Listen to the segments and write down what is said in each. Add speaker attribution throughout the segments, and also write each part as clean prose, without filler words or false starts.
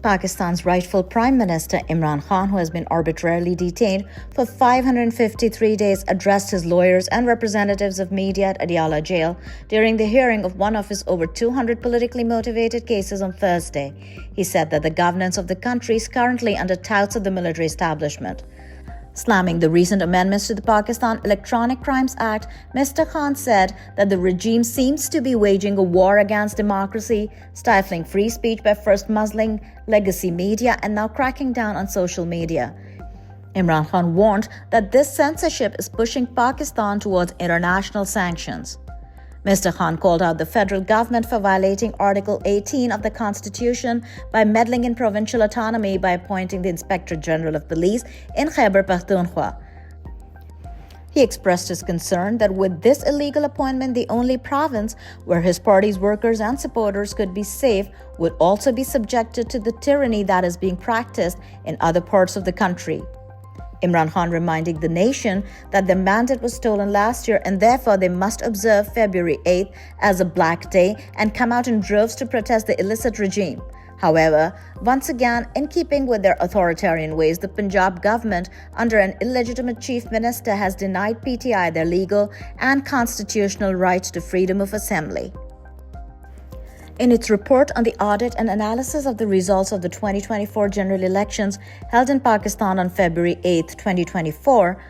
Speaker 1: Pakistan's rightful Prime Minister Imran Khan, who has been arbitrarily detained for 553 days, addressed his lawyers and representatives of media at Adiala jail during the hearing of one of his over 200 politically motivated cases on Thursday. He said that the governance of the country is currently under touts of the military establishment. Slamming the recent amendments to the Pakistan Electronic Crimes Act, Mr. Khan said that the regime seems to be waging a war against democracy, stifling free speech by first muzzling legacy media and now cracking down on social media. Imran Khan warned that this censorship is pushing Pakistan towards international sanctions. Mr. Khan called out the federal government for violating Article 18 of the Constitution by meddling in provincial autonomy by appointing the Inspector General of Police in Khyber Pakhtunkhwa. He expressed his concern that with this illegal appointment, the only province where his party's workers and supporters could be safe would also be subjected to the tyranny that is being practiced in other parts of the country. Imran Khan reminding the nation that their mandate was stolen last year and therefore they must observe February 8th as a black day and come out in droves to protest the illicit regime. However, once again, in keeping with their authoritarian ways, the Punjab government, under an illegitimate chief minister, has denied PTI their legal and constitutional right to freedom of assembly. In its report on the audit and analysis of the results of the 2024 general elections held in Pakistan on February 8, 2024,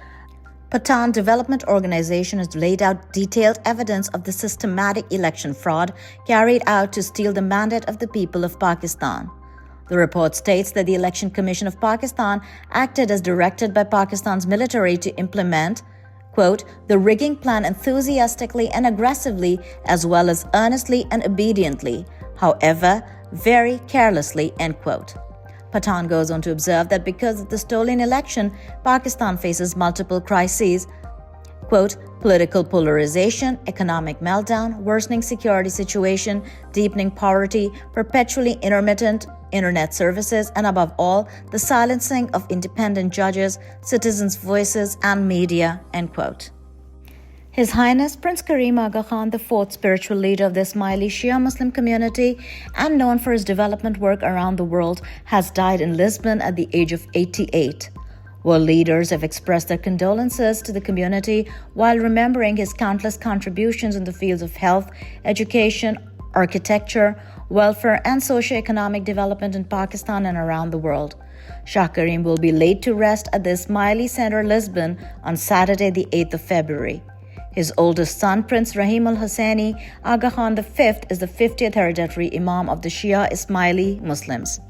Speaker 1: Pathan Development Organization has laid out detailed evidence of the systematic election fraud carried out to steal the mandate of the people of Pakistan. The report states that the Election Commission of Pakistan acted as directed by Pakistan's military to implement, quote, the rigging plan enthusiastically and aggressively as well as earnestly and obediently, however, very carelessly, end quote. Pathan goes on to observe that because of the stolen election, Pakistan faces multiple crises, quote, political polarization, economic meltdown, worsening security situation, deepening poverty, perpetually intermittent internet services, and above all, the silencing of independent judges, citizens' voices, and media, end quote. His Highness Prince Karim Agha Khan, the fourth spiritual leader of the Ismaili Shia Muslim community and known for his development work around the world, has died in Lisbon at the age of 88. World leaders have expressed their condolences to the community while remembering his countless contributions in the fields of health, education, architecture, welfare, and socio-economic development in Pakistan and around the world. Shah Karim will be laid to rest at the Ismaili Center, Lisbon, on Saturday, the 8th of February. His oldest son, Prince Rahim al-Husseini Agha Khan V, is the 50th hereditary Imam of the Shia Ismaili Muslims.